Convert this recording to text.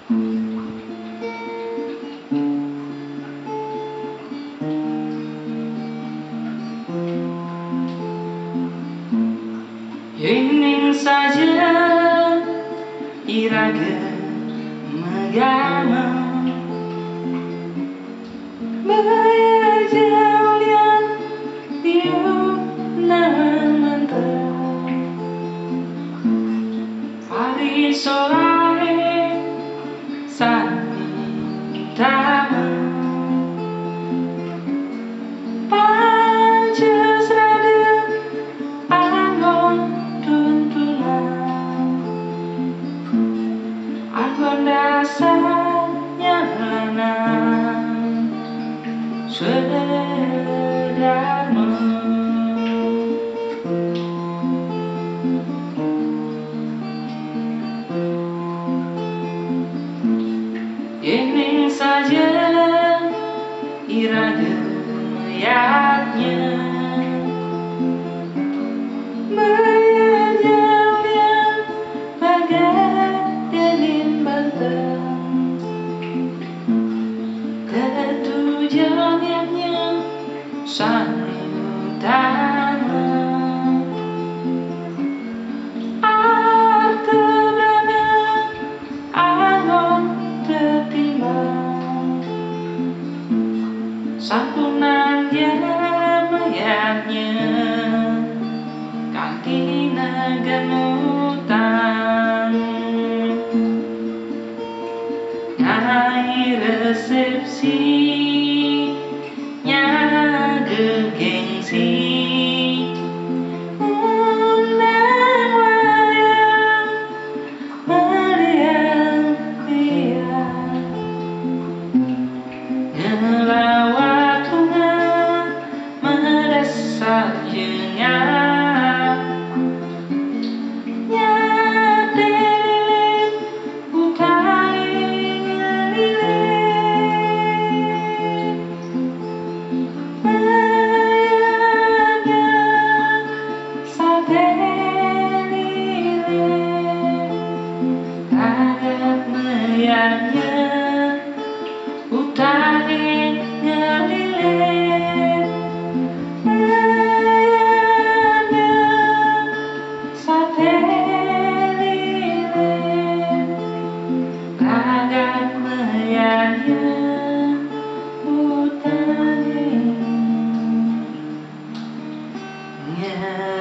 Ingin saja iraga megama berjauh yang biu nanti hari sore sama panjas rada angon tuntunan angon dasarnya lanang sederhana. Ingin saja iraga melihatnya berjauh yang bagai angin bentang ketujuannya sangat utama. Sampunan dia melihatnya kantina genutan ngai resepsi nya gegengsi undang wayang meriah-riah ngelawat yeah.